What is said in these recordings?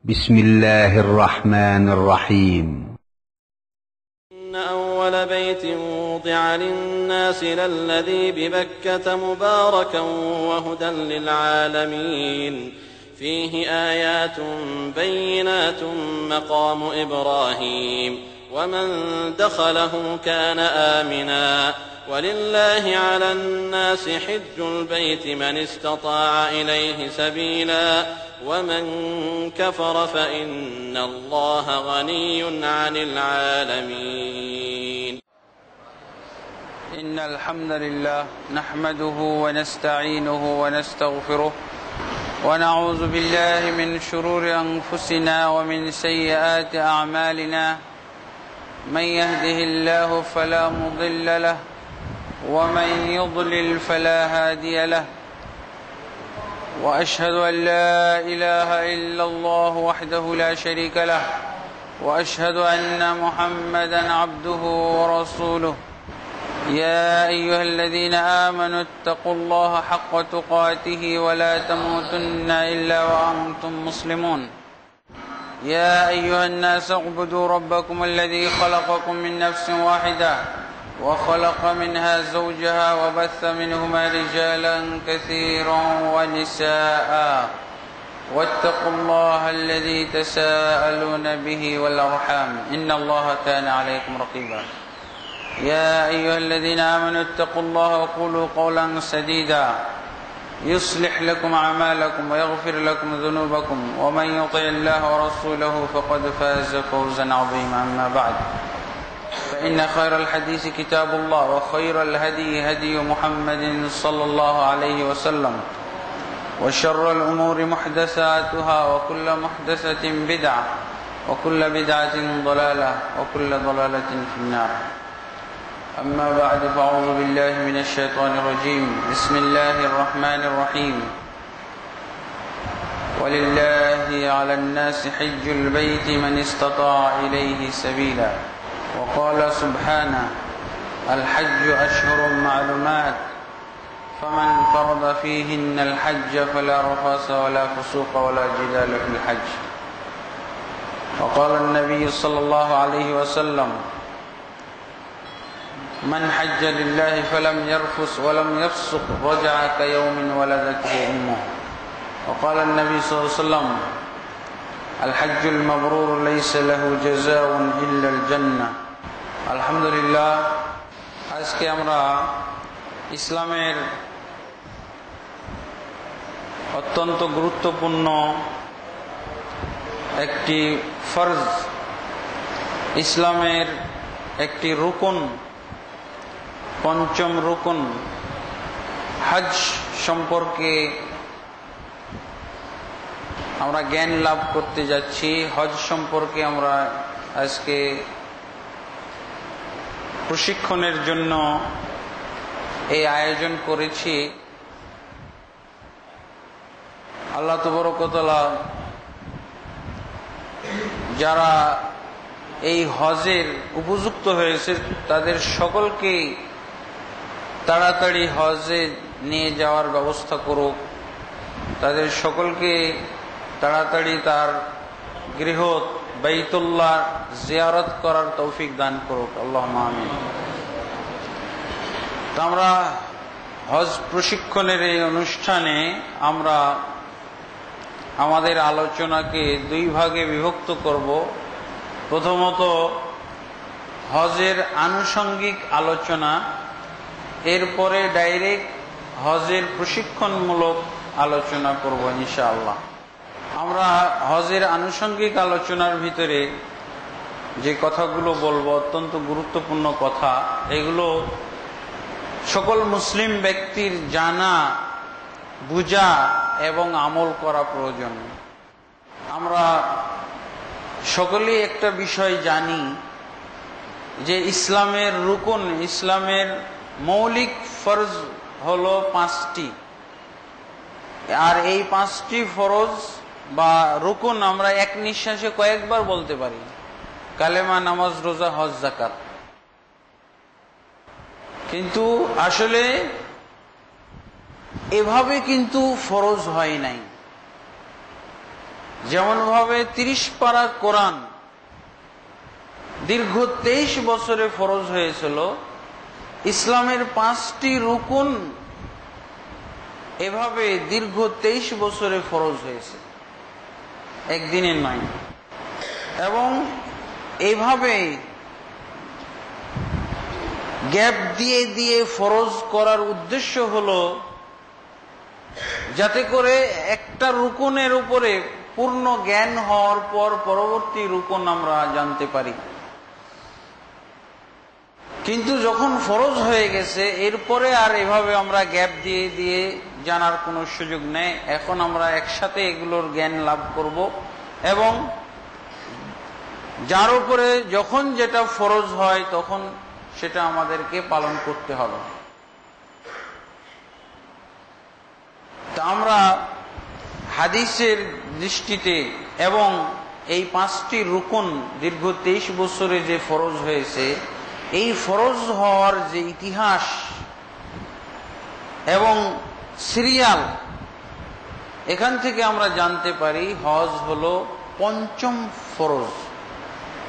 بسم الله الرحمن الرحيم. إن أول بيت وضع للناس للذي ببكة مباركا وهدى للعالمين فيه آيات بينات مقام إبراهيم ومن دخله كان آمنا ولله على الناس حج البيت من استطاع إليه سبيلا ومن كفر فإن الله غني عن العالمين. إن الحمد لله نحمده ونستعينه ونستغفره ونعوذ بالله من شرور أنفسنا ومن سيئات أعمالنا من يهده الله فلا مضل له ومن يضلل فلا هادي له وأشهد أن لا إله إلا الله وحده لا شريك له وأشهد أن محمدا عبده ورسوله. يا أيها الذين آمنوا اتقوا الله حق تقاته ولا تموتن إلا وأنتم مسلمون. يا أيها الناس اعبدوا ربكم الذي خلقكم من نفس واحدة وخلق منها زوجها وبث منهما رجالا كثيرا ونساء واتقوا الله الذي تساءلون به والأرحام إن الله كان عليكم رقيبا. يا أيها الذين آمنوا اتقوا الله وقولوا قولا سديدا يصلح لكم أعمالكم ويغفر لكم ذنوبكم ومن يطع الله ورسوله فقد فاز فوزا عظيما. أما بعد فإن خير الحديث كتاب الله وخير الهدي هدي محمد صلى الله عليه وسلم وشر الأمور محدثاتها وكل محدثة بدعة وكل بدعة ضلالة وكل ضلالة في النار. أما بعد فأعوذ بالله من الشيطان الرجيم. بسم الله الرحمن الرحيم. ولله على الناس حج البيت من استطاع إليه سبيلا. وقال سبحانه الحج أشهر معلومات فمن فرض فيهن الحج فلا رفث ولا فسوق ولا جدال في الحج. وقال النبي صلى الله عليه وسلم من حج لله فلم يرفث ولم يفسق رجع كيوم ولدته أمه. وقال النبي صلى الله عليه وسلم الحج المبرور ليس له جزاء إلا الجنة. আলহামদুলিল্লাহ, আজকে আমরা ইসলামের অত্যন্ত গুরুত্বপূর্ণ একটি ফরজ, ইসলামের একটি রুকন, পঞ্চম রুকন হজ সম্পর্কে আমরা জ্ঞান লাভ করতে যাচ্ছি। হজ সম্পর্কে আমরা আজকে প্রশিক্ষণের জন্য এই আয়োজন করেছি। আল্লাহ তাবারক ওয়া তাআলা যারা এই হজের উপযুক্ত হয়েছে তাদের সকলকে তাড়াতাড়ি হজে নিয়ে যাওয়ার ব্যবস্থা করুক, তাদের সকলকে তাড়াতাড়ি তার গৃহ বাইতুল্লাহ জিয়ারত করার তৌফিক দান করুক, আল্লাহুম্মা আমিন। তো আমরা হজ প্রশিক্ষণের এই অনুষ্ঠানে আমরা আমাদের আলোচনাকে দুই ভাগে বিভক্ত করব। প্রথমত হজের আনুষঙ্গিক আলোচনা, এরপরে ডাইরেক্ট হজের প্রশিক্ষণমূলক আলোচনা করব ইনশাআল্লাহ। আমরা হজের আনুষঙ্গিক আলোচনার ভিতরে যে কথাগুলো বলবো অত্যন্ত গুরুত্বপূর্ণ কথা, এগুলো সকল মুসলিম ব্যক্তির জানা, বুঝা এবং আমল করা প্রয়োজন। আমরা সকলেই একটা বিষয় জানি যে ইসলামের রুকন, ইসলামের মৌলিক ফরজ হলো 5টি, আর এই 5টি ফরজ বা রুকন আমরা এক নিঃশ্বাসে কয়েকবার বলতে পারি, কালেমা, নামাজ, রোজা, হজ, যাকাত। কিন্তু আসলে এভাবে কিন্তু ফরজ হয় নাই। যেমন ভাবে 30 পারা কোরআন দীর্ঘ 23 বছরে ফরজ হয়েছিল, ইসলামের 5টি রুকুন এভাবে দীর্ঘ 23 বছরে ফরজ হয়েছে, একদিনের নয়। এবং এইভাবে গ্যাপ দিয়ে দিয়ে ফরজ করার উদ্দেশ্য হলো যাতে করে একটা রুকুনের উপরে পূর্ণ জ্ঞান হওয়ার পর পরবর্তী রুকুন আমরা জানতে পারি। কিন্তু যখন ফরজ হয়ে গেছে এরপরে আর এভাবে আমরা গ্যাপ দিয়ে দিয়ে জানার কোনো সুযোগ নেই। এখন আমরা একসাথে এগুলোর জ্ঞান লাভ করব এবং যার উপরে যখন যেটা ফরজ হয় তখন সেটা আমাদেরকে পালন করতে হবে। তা আমরা হাদিসের দৃষ্টিতে এবং এই 5টি রুকুন দীর্ঘ 23 বছরে যে ফরজ হয়েছে, এই ফরজ হওয়ার যে ইতিহাস এবং সিরিয়াল, এখান থেকে আমরা জানতে পারি হজ হলো 5ম ফরজ,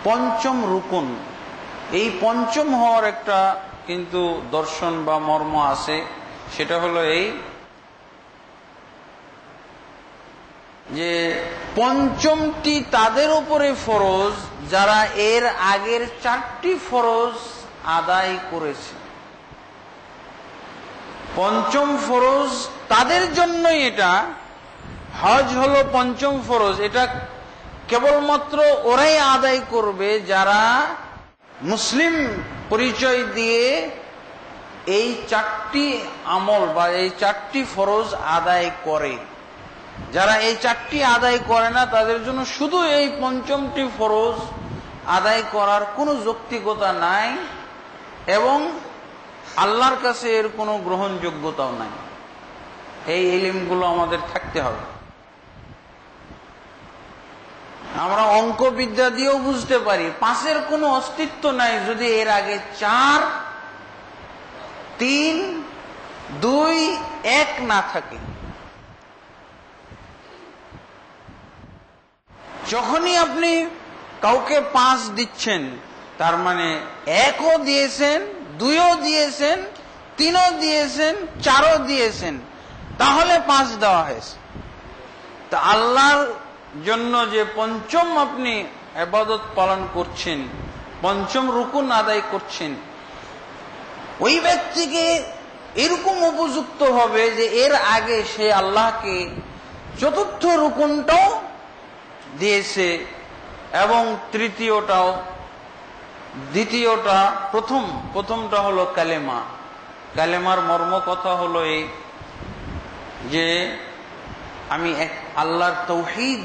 5ম রুকুন। এই 5ম হওয়ার একটা কিন্তু দর্শন বা মর্ম আছে, সেটা হলো এই যে 5মটি তাদের উপরে ফরজ যারা এর আগের 4টি ফরজ আদায় করেছে। 5ম ফরজ তাদের জন্যই, এটা হজ হলো 5ম ফরজ। এটা কেবলমাত্র ওরাই আদায় করবে যারা মুসলিম পরিচয় দিয়ে এই 4টি আমল বা এই 4টি ফরজ আদায় করে। যারা এই 4টি আদায় করে না তাদের জন্য শুধু এই 5মটি ফরজ আদায় করার কোনো যৌক্তিকতা নাই এবং আল্লাহর কাছে এর কোনো গ্রহণযোগ্যতাও নাই। এই ইলমগুলো আমাদের থাকতে হবে। আমরা অঙ্ক বিদ্যা দিয়েও বুঝতে পারি 5-এর কোনো অস্তিত্ব নাই যদি এর আগে 4, 3, 2, 1 না থাকে। যখনই আপনি কাউকে 5 দিচ্ছেন তার মানে 1ও দিয়েছেন, 2ও দিয়েছেন, 3ও দিয়েছেন, 4ও দিয়েছেন, তাহলে 5 দেওয়া হয়েছে। তা আল্লাহর জন্য যে 5ম আপনি ইবাদত পালন করছেন, 5ম রুকুন আদায় করছেন, ওই ব্যক্তিকে এরকম উপযুক্ত হবে যে এর আগে সে আল্লাহকে 4র্থ রুকুনটাও দিয়েছে এবং 3য়টাও, দ্বিতীয়টা, প্রথমটা হলো কালেমা। কালেমার মর্ম কথা হলো এই যে আমি এক আল্লাহর তাওহীদ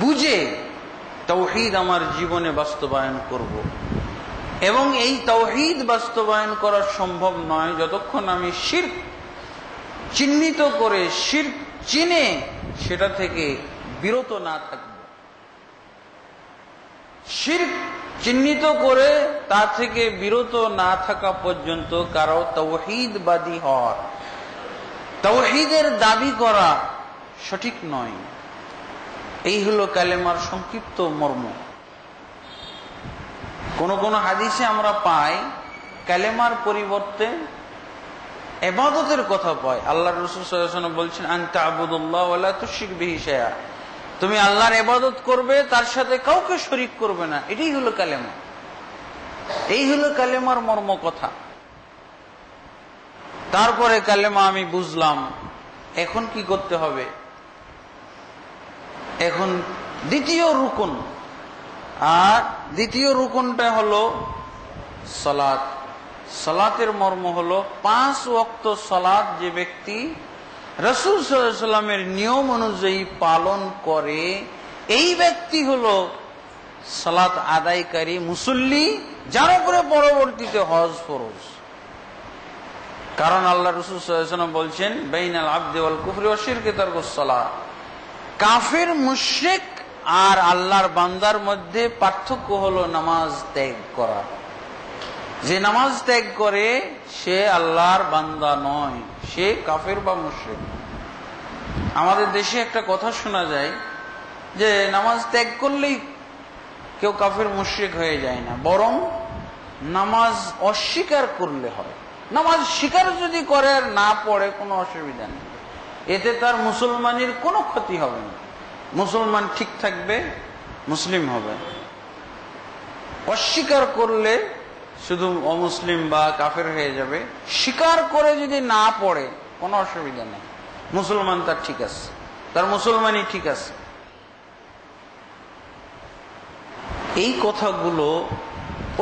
বুঝে তাওহীদ আমার জীবনে বাস্তবায়ন করব। এবং এই তাওহীদ বাস্তবায়ন করা সম্ভব নয় যতক্ষণ আমি শিরক চিহ্নিত করে, শিরক চিনে সেটা থেকে বিরত না থাকব। শিরক চিহ্নিত করে তা থেকে বিরত না থাকা পর্যন্ত কারো তাওহীদবাদী হওয়া, তাওহীদের দাবি করা সঠিক নয়। এই হলো কালেমার সংক্ষিপ্ত মর্ম। কোন কোন হাদিসে আমরা পাই কালেমার পরিবর্তে ইবাদতের কথা পাই। আল্লাহর রাসূল সাল্লাল্লাহু আলাইহি ওয়াসাল্লাম বলছেন আনতা আবুদুল্লাহ ওয়া লা তুশরিক বিহি শাইআ, তুমি আল্লাহর ইবাদত করবে, তার সাথে কাউকে শরীক করবে না। এটাই হলো কালেমা, এই হলো কালেমার মর্ম কথা। তারপরে কালেমা আমি বুঝলাম, এখন কি করতে হবে? এখন দ্বিতীয় রুকুন, আর দ্বিতীয় রুকুনটা হলো সালাত। সালাতের মর্ম হলো 5 ওয়াক্ত সালাত যে ব্যক্তি রাসূল সাল্লাল্লাহু আলাইহি ওয়াসাল্লামের নিয়ম অনুযায়ী পালন করে, এই ব্যক্তি হলো সালাত আদায়কারী মুসল্লি, যার উপরে পরবর্তীতে হজ ফরজ। কারণ আল্লাহ রাসূল সাল্লাল্লাহু আলাইহি ওয়াসাল্লাম বলছেন বাইনাল আবদি ওয়াল কুফরি ওয়া শিরকি তারকুস সালাত, কাফির মুশরিক আর আল্লাহর বান্দার মধ্যে পার্থক্য হলো নামাজ ত্যাগ করা। যে নামাজ ত্যাগ করে সে আল্লাহর বান্দা নয়, সে কাফির বা মুশরিক। আমাদের দেশে একটা কথা শোনা যায় যে নামাজ ত্যাগ করলেই কেউ কাফের মুশরিক হয়ে যায় না, বরং নামাজ অস্বীকার করলে হয়। নামাজ স্বীকার যদি করে আর না পড়ে কোনো অসুবিধা নেই, এতে তার মুসলমানের কোনো ক্ষতি হবে না, মুসলমান ঠিক থাকবে, মুসলিম হবে। অস্বীকার করলে শুধু অমুসলিম বা কাফের হয়ে যাবে, স্বীকার করে যদি না পড়ে কোনো অসুবিধা নেই, মুসলমান তার ঠিক আছে, তার মুসলমানই ঠিক আছে। এই কথাগুলো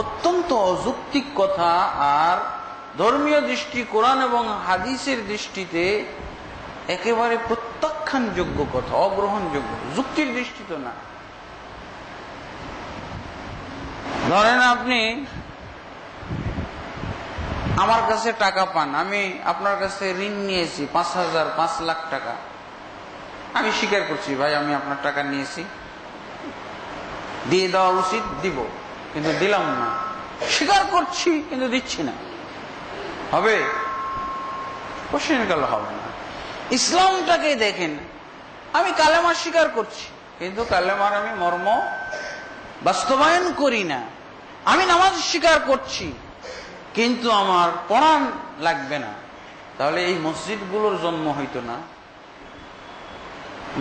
অত্যন্ত অযৌক্তিক কথা, আর ধর্মীয় দৃষ্টি, কোরআন এবং হাদিসের দৃষ্টিতে একেবারে প্রত্যাখ্যানযোগ্য কথা, অগ্রহণযোগ্য, যুক্তির দৃষ্টিতে না। ধরেন আপনি আমার কাছে টাকা পান, আমি আপনার কাছে ঋণ নিয়েছি 5,000, 5 লাখ টাকা। আমি স্বীকার করছি, ভাই আমি আপনার টাকা নিয়েছি, দিয়ে দেওয়া উচিত, দিব, কিন্তু দিলাম না। স্বীকার করছি কিন্তু দিচ্ছি না, হবে? কোশ্চেন হবে না। ইসলামটাকে দেখেন, আমি কালেমা স্বীকার করছি কিন্তু কালেমার আমি মর্ম বাস্তবায়ন করি না। আমি নামাজ স্বীকার করছি কিন্তু আমার পড়া লাগবে না, তাহলে এই মসজিদগুলোর জন্ম হইতো না।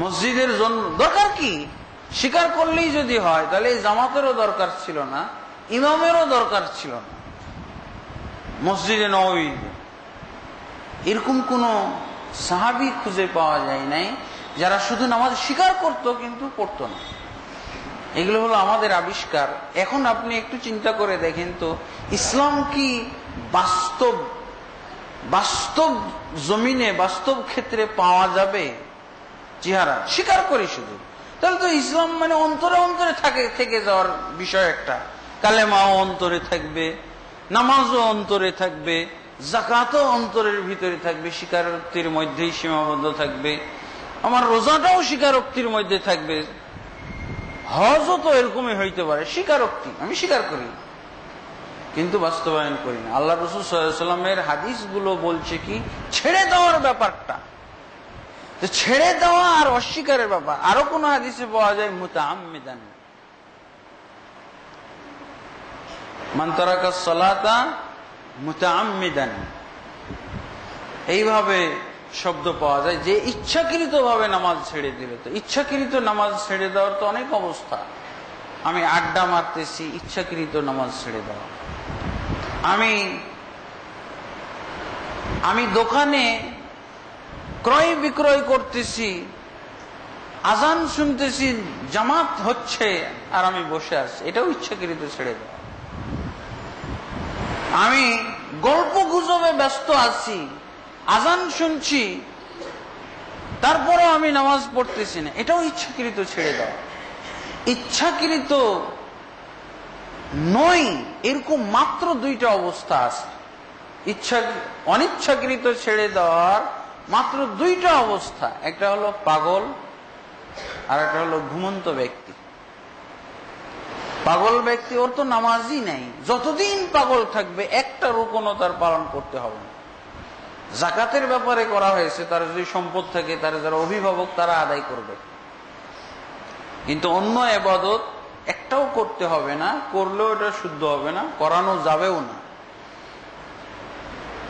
মসজিদের জন্ম দরকার কি? স্বীকার করলেই যদি হয় তাহলে এই জামাতেরও দরকার ছিল না, ইমামেরও দরকার ছিল না। মসজিদে নববী এরকম কোন সাহাবী খুঁজে পাওয়া যায় নাই যারা শুধু নামাজ স্বীকার করত কিন্তু পড়তো না। এগুলো হলো আমাদের আবিষ্কার। এখন আপনি একটু চিন্তা করে দেখেন তো, ইসলাম কি বাস্তব বাস্তব জমিনে, বাস্তব ক্ষেত্রে পাওয়া যাবে? চেহারা স্বীকার করি শুধু, তাহলে তো ইসলাম মানে অন্তরে অন্তরে থেকে যাওয়ার বিষয় একটা। কালেমাও অন্তরে থাকবে, নামাজও অন্তরে থাকবে, যাকাতও অন্তরের ভিতরে থাকবে, স্বীকারোক্তির মধ্যেই সীমাবদ্ধ থাকবে। আমার রোজাটাও স্বীকারোক্তির মধ্যে থাকবে, হজও তো এরকমই হইতে পারে, স্বীকারোক্তি, আমি স্বীকার করি কিন্তু বাস্তবায়ন করি না। আল্লাহ রাসূল সাল্লাল্লাহু আলাইহি ওয়াসাল্লামের হাদিসগুলো বলছে কি, ছেড়ে দেওয়ার ব্যাপারটা, ছেড়ে দেওয়া আর অস্বীকারের ব্যাপার। আরো কোন হাদিসে পাওয়া যায় মুতাআম্মিদান, মান তারাকাস সালাতা মুতাআম্মিদান, এইভাবে শব্দ পাওয়া যায় যে ইচ্ছাকৃত ভাবে নামাজ ছেড়ে দিলে। তো ইচ্ছাকৃত নামাজ ছেড়ে দেওয়ার তো অনেক অবস্থা। আমি আড্ডা মারতেছি, ইচ্ছাকৃত নামাজ ছেড়ে দেওয়া। আমি দোকানে ক্রয় বিক্রয় করতেছি, আজান শুনতেছি, জামাত হচ্ছে আর আমি বসে আছি, এটাও ইচ্ছাকৃত ছেড়ে দেওয়া। আমি গল্প গুজবে ব্যস্ত আছি, আজান শুনছি, তারপরেও আমি নামাজ পড়তেছি না, এটাও ইচ্ছাকৃত ছেড়ে দেওয়া। ইচ্ছাকৃত নয় এরকম মাত্র দুইটা অবস্থা আছে। অনিচ্ছাকৃত ছেড়ে দেওয়ার মাত্র দুইটা অবস্থা, একটা হলো পাগল আর একটা হলো ঘুমন্ত ব্যক্তি। পাগল ব্যক্তি, ওর তো নামাজই নাই, যতদিন পাগল থাকবে একটা রুকনও তার পালন করতে হবে না। যাকাতের ব্যাপারে করা হয়েছে, তার যদি সম্পদ থাকে, তার যারা অভিভাবক তারা আদায় করবে, কিন্তু অন্য ইবাদত একটাও করতে হবে না, করলেও এটা শুদ্ধ হবে না, করানো যাবেও না।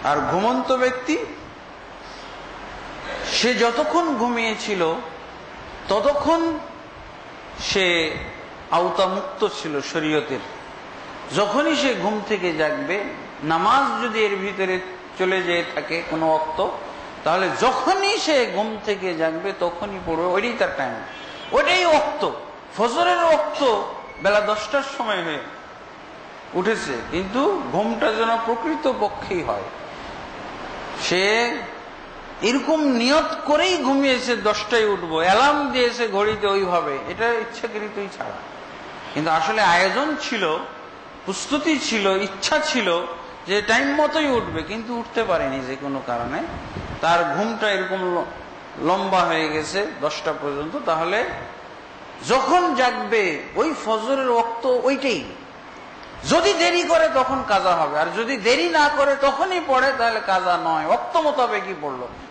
আর ঘুমন্ত ব্যক্তি, সে যতক্ষণ ঘুমিয়েছিল ততক্ষণ সে আওতামুক্ত ছিল শরীয়তের। যখনই সে ঘুম থেকে জাগবে, নামাজ যদি এর ভিতরে চলে যেয়ে থাকে কোনো ওয়াক্ত, তাহলে যখনই সে ঘুম থেকে জাগবে তখনই পড়বে, ওইটাই তার টাইম, ওইটাই ওয়াক্ত। ফজরের ওয়াক্ত বেলা 10টার সময় হয়ে উঠেছে, কিন্তু ঘুমটা যেন প্রকৃত পক্ষেই হয়। সে এরকম নিয়ত করেই ঘুমিয়েছে 10টায় উঠবো, অ্যালার্ম দিয়েছে ঘড়িতে ওইভাবে, এটা ইচ্ছাকৃতই ছাড়া। কিন্তু আসলে আয়োজন ছিল, প্রস্তুতি ছিল, ইচ্ছা ছিল যে টাইম মতোই উঠবে, কিন্তু উঠতে পারেনি যে কোনো কারণে, তার ঘুমটা এরকম লম্বা হয়ে গেছে 10টা পর্যন্ত। তাহলে যখন জাগবে ওই ফজরের ওয়াক্ত ওইটাই। যদি দেরি করে তখন কাজা হবে, আর যদি দেরি না করে তখনই পড়ে তাহলে কাজা নয়, ওয়াক্ত মোতাবেকই পড়লো।